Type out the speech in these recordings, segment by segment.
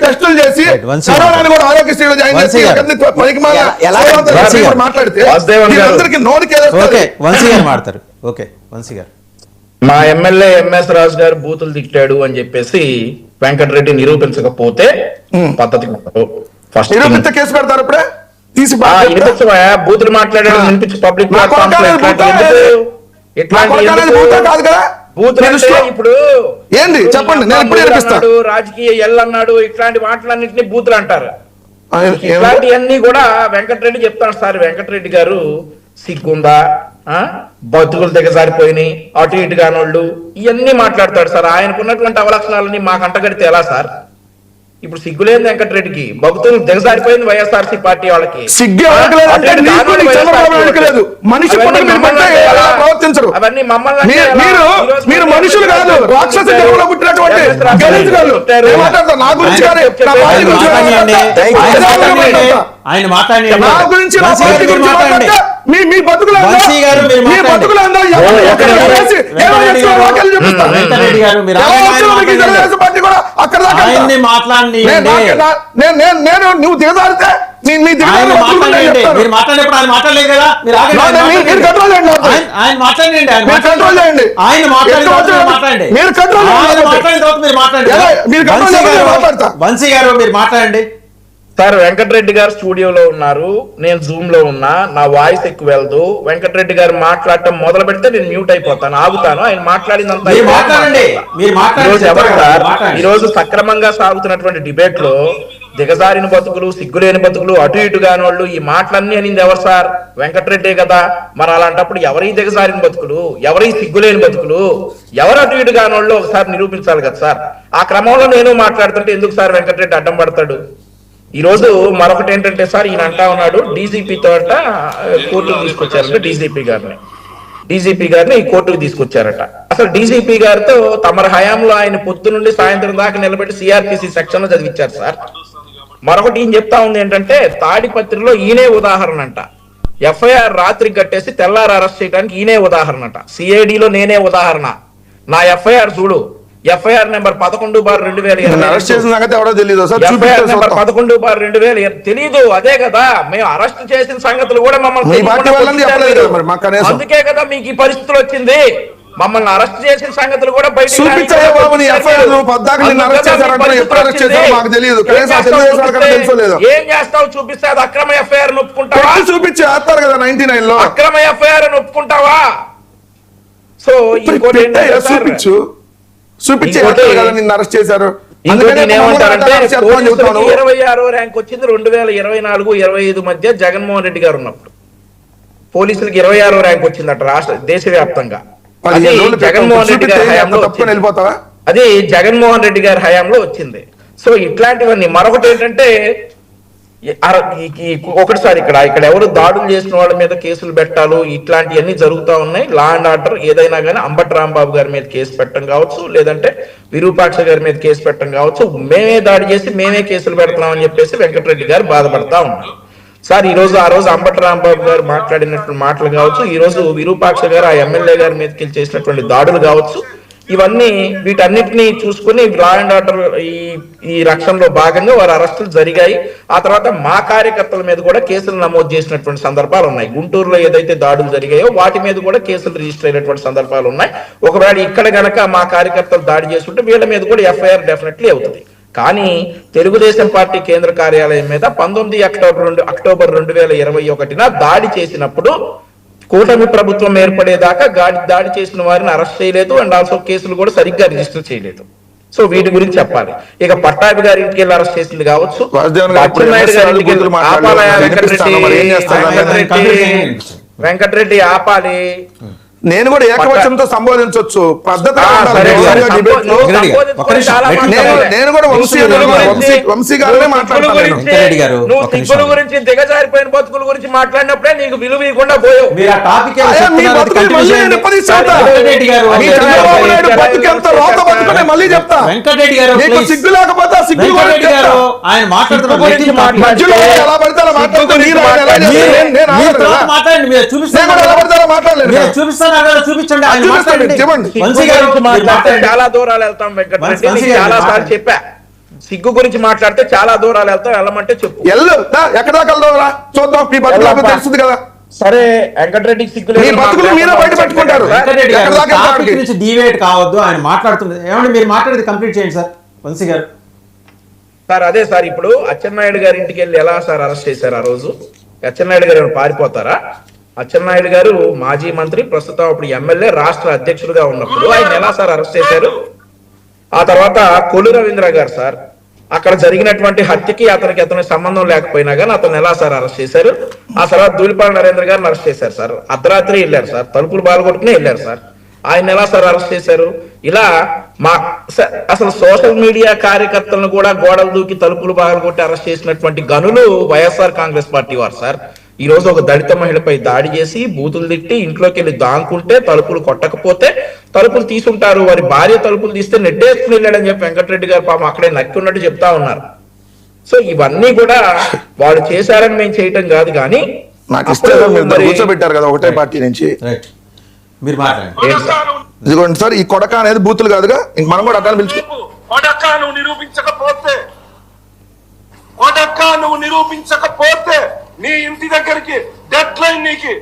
టెస్టులు చేసి కరోనాని కూడా ఆరోగ్యశ్రీలో జాయిన్ చేసి మాట్లాడితే మాట్లాడతారు. ఓకే వంశీ గారు, మా ఎమ్మెల్యే ఎంఎస్ రాజు గారు బూతులు తిట్టాడు అని చెప్పేసి వెంకటరెడ్డి నిరూపించకపోతే పద్ధతి ఫస్ట్ నిరూపిత కేసు పెడతారు. ఇప్పుడే తీసి బూతులు మాట్లాడాడు వినిపించి పబ్లిక్ కాదు కదా ఇప్పుడు ఏంది చెప్పండి, నేను ఎప్పుడు వినిపిస్తాను. రాజకీయ ఎల్ అన్నాడు, ఇట్లాంటి మాటలన్నింటినీ బూతులు అంటారు. ఇట్లాంటివన్నీ కూడా వెంకటరెడ్డి చెప్తాడు. సార్ వెంకటరెడ్డి గారు సిగ్గుందా, బతుకులు దిగజారిపోయినాయి, అటు ఇటు కానోళ్ళు ఇవన్నీ మాట్లాడతాడు సార్. ఆయనకున్నటువంటి అవలక్షణాలని మాకు అంటగడితే ఎలా సార్? ఇప్పుడు సిగ్గులేదు వెంకటరెడ్డికి, భక్తులు దిగజారిపోయింది వైఎస్ఆర్సీ పార్టీ వాళ్ళకి. అవన్నీ మమ్మల్ని మీరు మనుషులు కాదు, రాక్షస జన్మలో పుట్టినటువంటి ఆయన మాట్లాడండి. నా గురించి మీ బతుకులు నేను నువ్వు దిగజారితే మీరు మాట్లాడేప్పుడు ఆయన మాట్లాడలేదు కదా, మీరు కంట్రోల్ చేయండి, ఆయన మాట్లాడండి, ఆయన కంట్రోల్ చేయండి, ఆయన మాట్లాడండి, మీరు కంట్రోల్ మీరు మాట్లాడండి. వంశీ గారు మీరు మాట్లాడండి. సార్ వెంకటరెడ్డి గారు స్టూడియోలో ఉన్నారు, నేను జూమ్ లో ఉన్నా, నా వాయిస్ ఎక్కువ వెళ్దు. వెంకటరెడ్డి గారు మాట్లాడటం మొదలు పెడితే నేను మ్యూట్ అయిపోతాను, ఆగుతాను. ఆయన మాట్లాడిందంతా ఎవరు సార్? ఈ రోజు సక్రమంగా సాగుతున్నటువంటి డిబేట్ లో దిగజారిన బతుకులు, సిగ్గులేని బతుకులు, అటు ఇటు కాని వాళ్ళు ఈ మాటలన్నీ అనింది ఎవరు సార్? వెంకటరెడ్డే కదా. మరి అలాంటప్పుడు ఎవరి దిగజారిన బతుకులు, ఎవరి సిగ్గులేని బతుకులు, ఎవరు అటు ఇటు కాని వాళ్ళు ఒకసారి నిరూపించాలి కదా సార్. ఆ క్రమంలో నేను మాట్లాడుతుంటే ఎందుకు సార్ వెంకటరెడ్డి అడ్డం పడతాడు? ఈ రోజు మరొకటి ఏంటంటే సార్, ఈయన అంటా ఉన్నాడు డీజీపీతో కోర్టుకు తీసుకొచ్చారంట, డీజీపీ గారిని ఈ కోర్టుకు తీసుకొచ్చారట. అసలు డీజీపీ గారితో తమరి హయాంలో ఆయన పొద్దు నుండి సాయంత్రం దాకా నిలబెట్టి సిఆర్పిసి సెక్షన్ లో చదివించారు సార్. మరొకటి ఈయన చెప్తా ఉంది ఏంటంటే తాడిపత్రిలో ఈయనే ఉదాహరణ అంట. ఎఫ్ఐఆర్ రాత్రికి కట్టేసి తెల్లారు అరెస్ట్ చేయడానికి ఈయనే ఉదాహరణ అంట. సిఐడిలో నేనే ఉదాహరణ, నా ఎఫ్ఐఆర్ చూడు, ఎఫ్ఐఆర్ నెంబర్ 11/2020 తెలీదు. అదే కదా మేము అరెస్ట్ చేసిన సంగతులు కూడా మమ్మల్ని, అందుకే కదా మీకు ఈ పరిస్థితులు వచ్చింది. మమ్మల్ని అరెస్ట్ చేసిన సంగతులు కూడా ఏం చేస్తావు? చూపిస్తే అది అక్రమ ఎఫ్ఐఆర్ ఒప్పుకుంటావా? చూపించేస్తారు కదా 99 లో అక్రమ ఎఫ్ఐఆర్ ఒప్పుకుంటావా? సో చూపించు నిన్ను అరెస్ట్ చేశారు. 26వ ర్యాంక్ వచ్చింది 2024-25 మధ్య జగన్మోహన్ రెడ్డి గారు ఉన్నప్పుడు. పోలీసులకు 26వ ర్యాంక్ వచ్చిందట రాష్ట్ర దేశవ్యాప్తంగా. అది జగన్మోహన్ రెడ్డి గారి హయాంలో అది జగన్మోహన్ రెడ్డి గారి హయాంలో వచ్చింది. సో ఇట్లాంటివన్నీ. మరొకటి ఏంటంటే ఒకటిసారి ఇక్కడ ఎవరు దాడులు చేసిన వాళ్ళ మీద కేసులు పెట్టాలి, ఇట్లాంటివన్నీ జరుగుతూ ఉన్నాయి. లా అండ్ ఆర్డర్ ఏదైనా కానీ అంబటి రాంబాబు గారి మీద కేసు పెట్టడం కావచ్చు, లేదంటే విరూపాక్ష గారి మీద కేసు పెట్టడం కావచ్చు, మేమే దాడి చేసి మేమే కేసులు పెడుతున్నామని చెప్పేసి వెంకటరెడ్డి గారు బాధపడతా ఉన్నారు సార్. ఆ రోజు అంబటి రాంబాబు గారు మాట్లాడినటువంటి మాటలు కావచ్చు, ఈ రోజు విరూపాక్ష గారు ఆ ఎమ్మెల్యే గారి మీదకి చేసినటువంటి దాడులు కావచ్చు, ఇవన్నీ వీటన్నిటిని చూసుకుని లా అండ్ ఆర్డర్ ఈ రక్షణలో భాగంగా వారి అరెస్టులు జరిగాయి. ఆ తర్వాత మా కార్యకర్తల మీద కూడా కేసులు నమోదు చేసినటువంటి సందర్భాలు ఉన్నాయి. గుంటూరులో ఏదైతే దాడులు జరిగాయో వాటి మీద కూడా కేసులు రిజిస్టర్ అయినటువంటి సందర్భాలు ఉన్నాయి. ఒకవేళ ఇక్కడ గనక మా కార్యకర్తలు దాడి చేసుకుంటే వీళ్ళ మీద కూడా ఎఫ్ఐఆర్ డెఫినెట్లీ అవుతుంది. కానీ తెలుగుదేశం పార్టీ కేంద్ర కార్యాలయం మీద 19 అక్టోబర్ 2021 దాడి చేసినప్పుడు కూటమి ప్రభుత్వం ఏర్పడేదాకా దాడి చేసిన వారిని అరెస్ట్ చేయలేదు, అండ్ ఆల్సో కేసులు కూడా సరిగ్గా రిజిస్టర్ చేయలేదు. సో వీటి గురించి చెప్పాలి. ఇక పట్టాభి గారి ఇంటికి వెళ్ళి అరెస్ట్ చేసింది కావచ్చు, వెంకటరెడ్డి ఆపాలి. నేను కూడా ఏకవచనంతో సంబోధించవచ్చు, పద్ధతి. నేను కూడా వంశీ గారినే మాట్లాడతాను. నువ్వు సిగ్గుల గురించి, దిగజారిపోయిన బతుకుల గురించి మాట్లాడినప్పుడే నీకు విలువ ఇవ్వకుండా పోయావు. మళ్ళీ చెప్తా, సిగ్గు లేకపోతే సిగ్గు ఆయన మాట్లాడుతున్న ఎలా పడితే అలా మాట్లాడలేదు. చాలా దూరాలు వెళ్తాం వెంకటరెడ్డి, చాలా సార్లు చెప్పా. సిగ్గు గురించి మాట్లాడితే చాలా దూరాలు వెళ్ళమంటే చెప్పు. ఎక్కడ దాకా వెళ్దాం చూద్దాం, మీ బతుకు తెలుస్తుంది కదా. సరే వెంకటరెడ్డికి సిగ్గు మీ బతుకులు మీరే బయట పెట్టుకుంటారు. టాపిక్ నుంచి డివేట్ కావద్దు, ఆయన మాట్లాడుతుంది. ఏమంటే మీరు మాట్లాడేది కంప్లీట్ చేయండి సార్ వంశీ గారు. సార్ అదే సార్, ఇప్పుడు అచ్చెన్నాయుడు గారి ఇంటికి వెళ్ళి ఎలా సార్ అరెస్ట్ చేశారు ఆ రోజు? అచ్చెన్నాయుడు గారు పారిపోతారా? అచ్చెన్నాయుడు గారు మాజీ మంత్రి, ప్రస్తుతం అప్పుడు ఎమ్మెల్యే, రాష్ట్ర అధ్యక్షుడుగా ఉన్నప్పుడు ఆయన ఎలా సార్ అరెస్ట్ చేశారు? ఆ తర్వాత కొల్లు రవీంద్ర గారు సార్, అక్కడ జరిగినటువంటి హత్యకి అతనికి సంబంధం లేకపోయినా కానీ అతను ఎలా సార్ అరెస్ట్ చేశారు? ఆ తర్వాత ధూళిపాల నరేంద్ర గారిని అరెస్ట్ చేశారు సార్, అర్ధరాత్రి వెళ్ళారు సార్, తలుపులు బాలగొట్టుకునే వెళ్ళారు సార్, ఆయన ఎలా సార్ అరెస్ట్ చేశారు? ఇలా అసలు సోషల్ మీడియా కార్యకర్తలను కూడా గోడలు దూకి తలుపులు బాలగొట్టి అరెస్ట్ చేసినటువంటి గనులు వైఎస్ఆర్ కాంగ్రెస్ పార్టీ వారు సార్. ఈ రోజు ఒక దళిత మహిళపై దాడి చేసి బూతులు తిట్టి ఇంట్లోకి వెళ్ళి దాంకుంటే తలుపులు కొట్టకపోతే తలుపులు తీసుంటారు, వారి భార్య తలుపులు తీస్తే నెట్టేసుకుని వెళ్ళాడని చెప్పి వెంకటరెడ్డి గారు పాపం అక్కడే నక్కి ఉన్నట్టు చెప్తా ఉన్నారు. సో ఇవన్నీ కూడా వాళ్ళు చేశారని మేము చేయటం కాదు, కానీ కూర్చోబెట్టారు కదా ఒకటే పార్టీ నుంచి. మీరు మాట్లాడండి. ఇదిగోండి సార్, ఈ కొడక అనేది బూతులు కాదుగా, ఇంక మనం కూడా అట్లా పిలుచుకో. నిరూపించకపోతే నీ ఇంటి దగ్గరికి డెడ్ లైన్ నీకు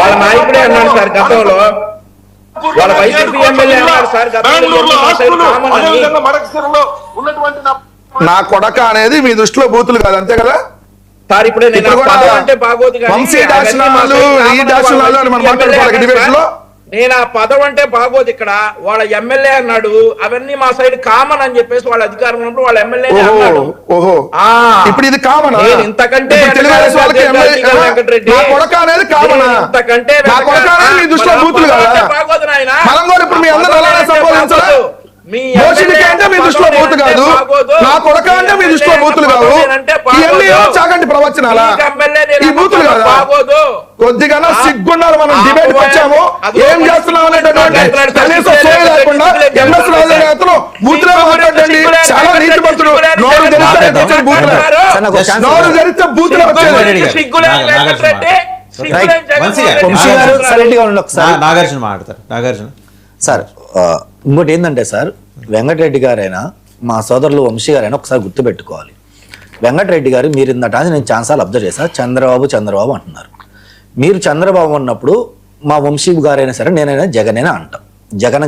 వాళ్ళ నాయకుడే అన్నాడు సార్ గతంలో, వాళ్ళ వైసీపీ ఎమ్మెల్యే అన్నాడు సార్ గతంలో. నా కొడక అనేది మీ దృష్టిలో బూతులు కాదు, అంతే కదా సార్? ఇప్పుడే నేను అంటే బాగోదు, నేను ఆ పదం అంటే బాగోదు. ఇక్కడ వాళ్ళ ఎమ్మెల్యే అన్నాడు, అవన్నీ మా సైడ్ కామన్ అని చెప్పేసి వాళ్ళ అధికారం ఉన్నప్పుడు వాళ్ళ ఎమ్మెల్యే అన్నాడు. ఇప్పుడు ఇది కామన్. ఇంతకంటే బాగోదు నాయన. ఇప్పుడు మీ అందరూ మీ దృష్టిలో బూతు కాదు, నా కొడక అంటే మీ దృష్టిలో బూతులు కాదు, చాకండి ప్రవచనాలా ఈ బూతులు కాదు. కొద్దిగా సిగ్గున్నారు, మనం డిబేట్ వచ్చాము, ఏం చేస్తున్నాం అనేటటువంటి కనీసం సోయి లేకుండా ఎంఎస్ రాజు బూతులే మాట్లాడండి. చాలా నీతి మంత్రులు, నోరు తెరిస్తే బూతులే, నోరు తెరిస్తే బూతులే వచ్చేది. నాగార్జున మాట్లాడతారు. నాగార్జున సార్, ఇంకోటి ఏంటంటే సార్, వెంకటరెడ్డి గారైనా మా సోదరులు వంశీ గారైనా ఒకసారి గుర్తుపెట్టుకోవాలి. వెంకటరెడ్డి గారు మీరు ఇందట నేను ఛాన్సాలు అబ్జర్వ్ చేశాను, చంద్రబాబు అంటున్నారు. మీరు చంద్రబాబు అన్నప్పుడు మా వంశీ గారైనా సరే నేనైనా జగనేనా అంటాం. జగన్